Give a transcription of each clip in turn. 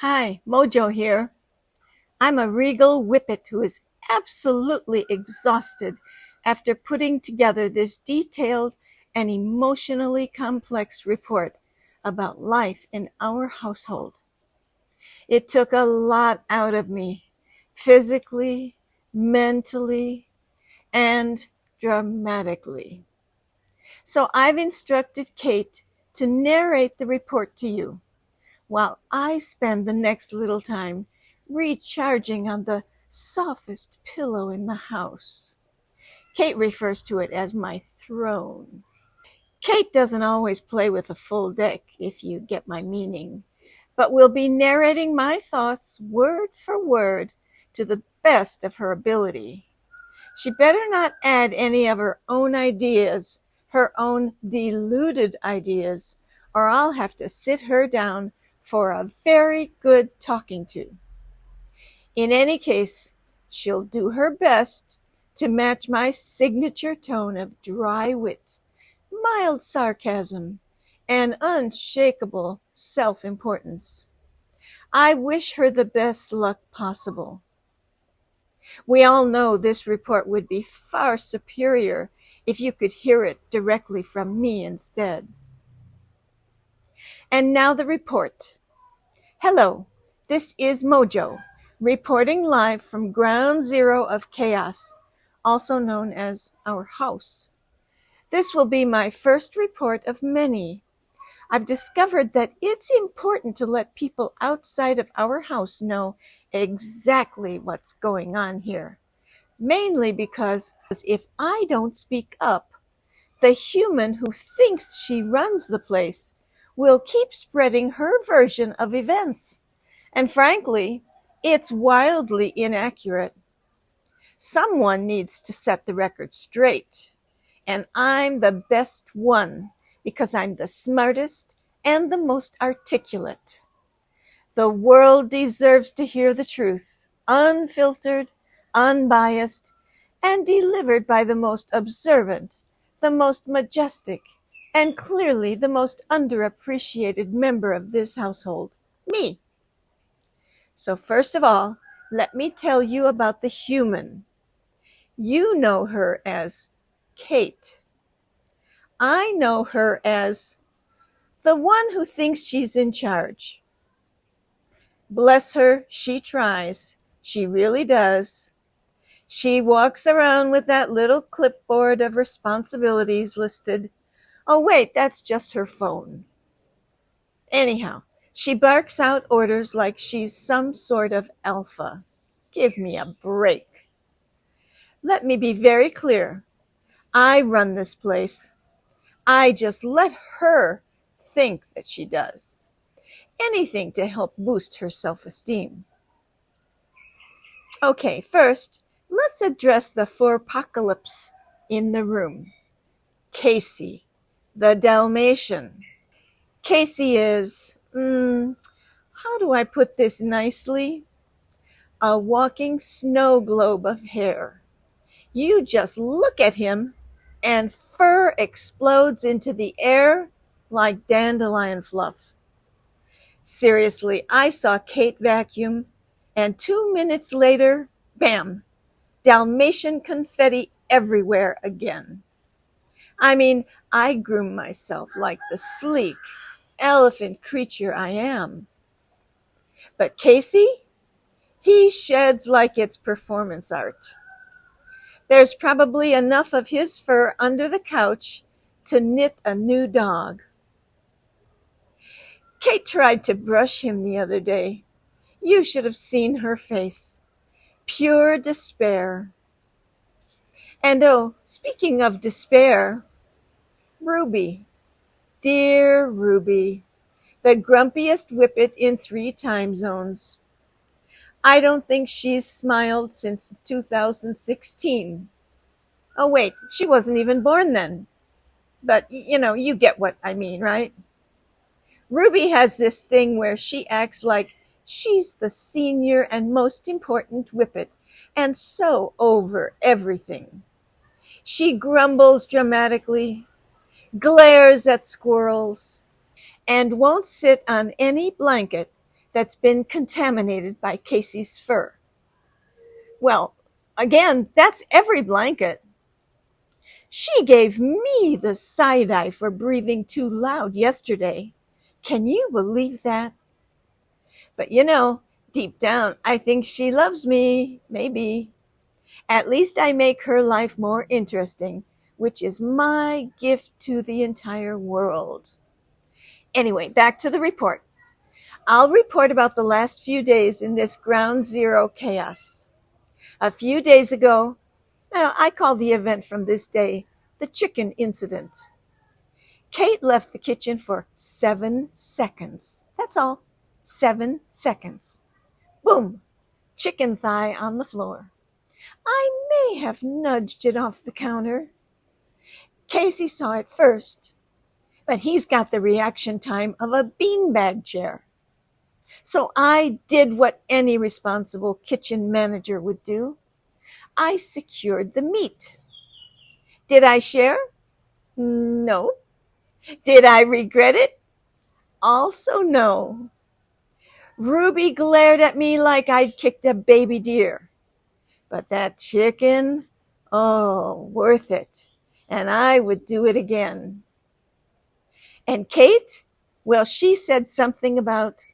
Hi, Mojo here. I'm a regal whippet who is absolutely exhausted after putting together this detailed and emotionally complex report about life in our household. It took a lot out of me, physically, mentally, and dramatically. So I've instructed Kate to narrate the report to you, while I spend the next little time recharging on the softest pillow in the house. Kate refers to it as my throne. Kate doesn't always play with a full deck, if you get my meaning, but will be narrating my thoughts word for word to the best of her ability. She better not add any of her own ideas, her own deluded ideas, or I'll have to sit her down for a very good talking to. In any case, she'll do her best to match my signature tone of dry wit, mild sarcasm, and unshakable self-importance. I wish her the best luck possible. We all know this report would be far superior if you could hear it directly from me instead. And now the report. Hello, this is Mojo, reporting live from ground zero of chaos, also known as our house. This will be my first report of many. I've discovered that it's important to let people outside of our house know exactly what's going on here. Mainly because if I don't speak up, the human who thinks she runs the place will keep spreading her version of events. And frankly, it's wildly inaccurate. Someone needs to set the record straight. And I'm the best one because I'm the smartest and the most articulate. The world deserves to hear the truth, unfiltered, unbiased, and delivered by the most observant, the most majestic, and clearly the most underappreciated member of this household, me. So first of all, let me tell you about the human. You know her as Kate. I know her as the one who thinks she's in charge. Bless her, she tries. She really does. She walks around with that little clipboard of responsibilities listed. Oh, wait, that's just her phone. Anyhow, she barks out orders like she's some sort of alpha. Give me a break. Let me be very clear. I run this place. I just let her think that she does. Anything to help boost her self-esteem. Okay, first, let's address the fourpocalypse in the room. Casey, the Dalmatian. Casey is, how do I put this nicely? A walking snow globe of hair. You just look at him and fur explodes into the air like dandelion fluff. Seriously, I saw Kate vacuum, and 2 minutes later, bam, Dalmatian confetti everywhere again. I mean, I groom myself like the sleek, elephant creature I am. But Casey, he sheds like it's performance art. There's probably enough of his fur under the couch to knit a new dog. Kate tried to brush him the other day. You should have seen her face. Pure despair. And oh, speaking of despair, Ruby, dear Ruby, the grumpiest whippet in 3 time zones. I don't think she's smiled since 2016. Oh wait, she wasn't even born then. But you get what I mean, right? Ruby has this thing where she acts like she's the senior and most important whippet, and so over everything. She grumbles dramatically, glares at squirrels, and won't sit on any blanket that's been contaminated by Casey's fur. Well, again, that's every blanket. She gave me the side eye for breathing too loud yesterday. Can you believe that? But deep down, I think she loves me, maybe. At least I make her life more interesting, which is my gift to the entire world. Anyway, back to the report. I'll report about the last few days in this ground zero chaos. A few days ago, I call the event from this day the chicken incident. Kate left the kitchen for 7 seconds. That's all. 7 seconds. Boom! Chicken thigh on the floor. I may have nudged it off the counter. Casey saw it first, but he's got the reaction time of a beanbag chair. So I did what any responsible kitchen manager would do. I secured the meat. Did I share? No. Did I regret it? Also no. Ruby glared at me like I'd kicked a baby deer. But that chicken, oh, worth it. And I would do it again. And Kate, well, she said something about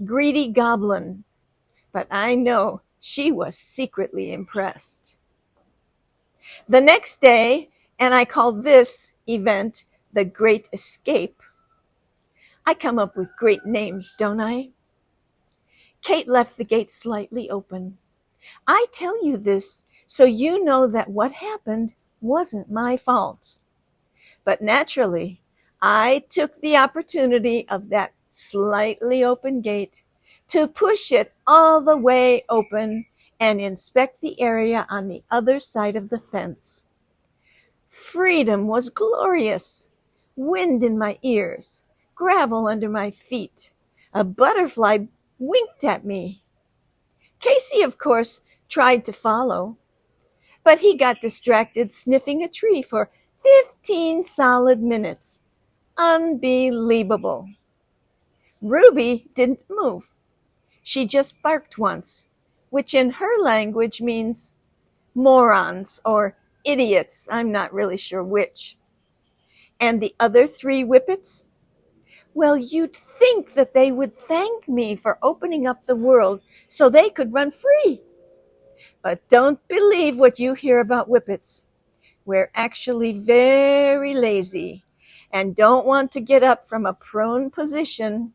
greedy goblin, but I know she was secretly impressed. The next day, and I call this event the Great Escape. I come up with great names, don't I? Kate left the gate slightly open. I tell you this so you know that what happened wasn't my fault. But naturally, I took the opportunity of that slightly open gate to push it all the way open and inspect the area on the other side of the fence. Freedom was glorious. Wind in my ears, gravel under my feet. A butterfly winked at me. Casey, of course, tried to follow, but he got distracted sniffing a tree for 15 solid minutes. Unbelievable. Ruby didn't move. She just barked once, which in her language means morons or idiots. I'm not really sure which. And the other 3 whippets? Well, you'd think that they would thank me for opening up the world so they could run free. But don't believe what you hear about whippets. We're actually very lazy and don't want to get up from a prone position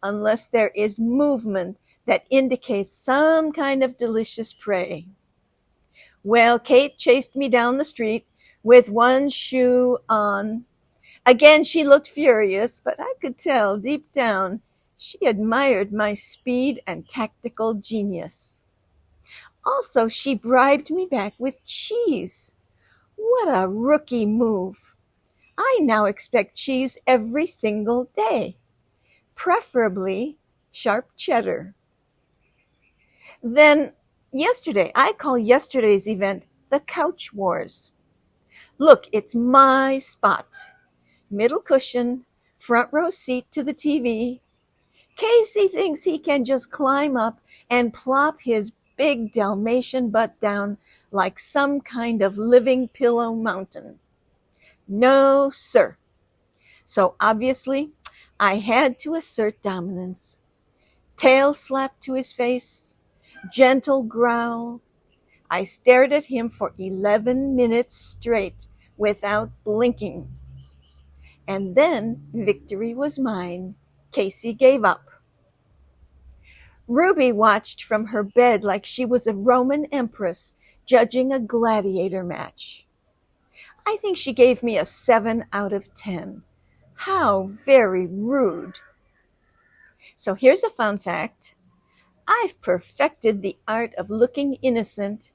unless there is movement that indicates some kind of delicious prey. Well, Kate chased me down the street with one shoe on. Again, she looked furious, but I could tell deep down she admired my speed and tactical genius. Also, she bribed me back with cheese. What a rookie move. I now expect cheese every single day, preferably sharp cheddar. Then yesterday, I call yesterday's event the Couch Wars. Look, it's my spot. Middle cushion, front row seat to the TV. Casey thinks he can just climb up and plop his big Dalmatian butt down like some kind of living pillow mountain. No, sir. So obviously, I had to assert dominance. Tail slap to his face, gentle growl. I stared at him for 11 minutes straight without blinking. And then victory was mine. Casey gave up. Ruby watched from her bed like she was a Roman empress judging a gladiator match. I think she gave me a 7 out of 10. How very rude. So here's a fun fact. I've perfected the art of looking innocent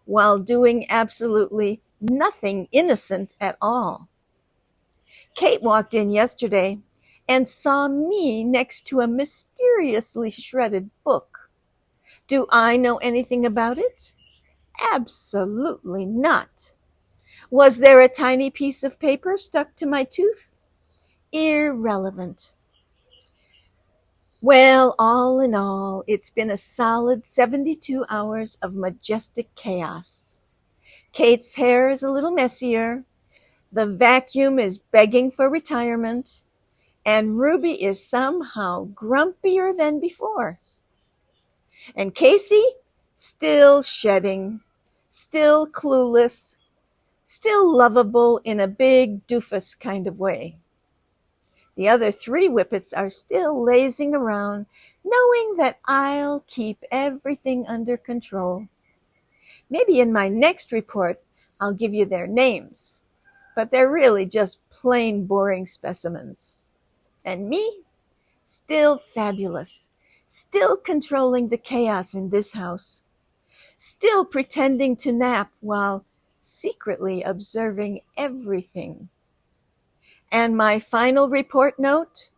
while doing absolutely nothing innocent at all. Kate walked in yesterday and saw me next to a mysteriously shredded book. Do I know anything about it? Absolutely not. Was there a tiny piece of paper stuck to my tooth? Irrelevant. Well, all in all, it's been a solid 72 hours of majestic chaos. Kate's hair is a little messier, the vacuum is begging for retirement, and Ruby is somehow grumpier than before. And Casey, still shedding, still clueless, still lovable in a big doofus kind of way. The other 3 whippets are still lazing around, knowing that I'll keep everything under control. Maybe in my next report, I'll give you their names, but they're really just plain boring specimens. And me? Still fabulous, still controlling the chaos in this house, still pretending to nap while secretly observing everything. And my final report note?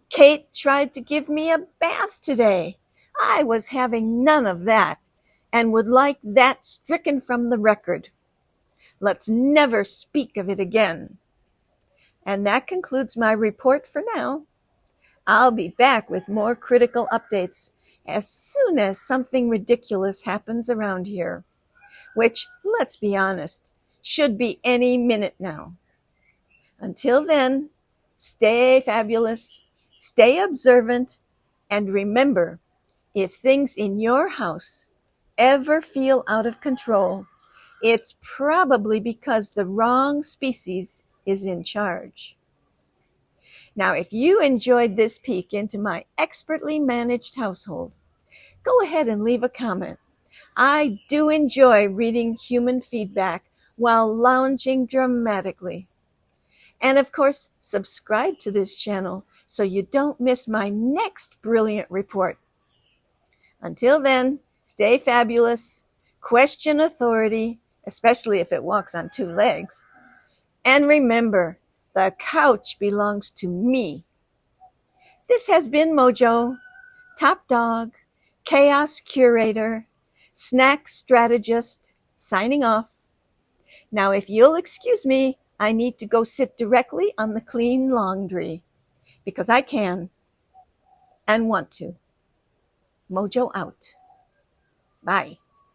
Kate tried to give me a bath today. I was having none of that and would like that stricken from the record. Let's never speak of it again. And that concludes my report for now. I'll be back with more critical updates as soon as something ridiculous happens around here, which, let's be honest, should be any minute now. Until then, stay fabulous, stay observant, and remember, if things in your house ever feel out of control, it's probably because the wrong species is in charge. Now, if you enjoyed this peek into my expertly managed household, go ahead and leave a comment. I do enjoy reading human feedback while lounging dramatically. And of course, subscribe to this channel so you don't miss my next brilliant report. Until then, stay fabulous, question authority, especially if it walks on 2 legs. And remember, the couch belongs to me. This has been Mojo, top dog, chaos curator, snack strategist, signing off. Now, if you'll excuse me, I need to go sit directly on the clean laundry because I can and want to. Mojo out. Bye.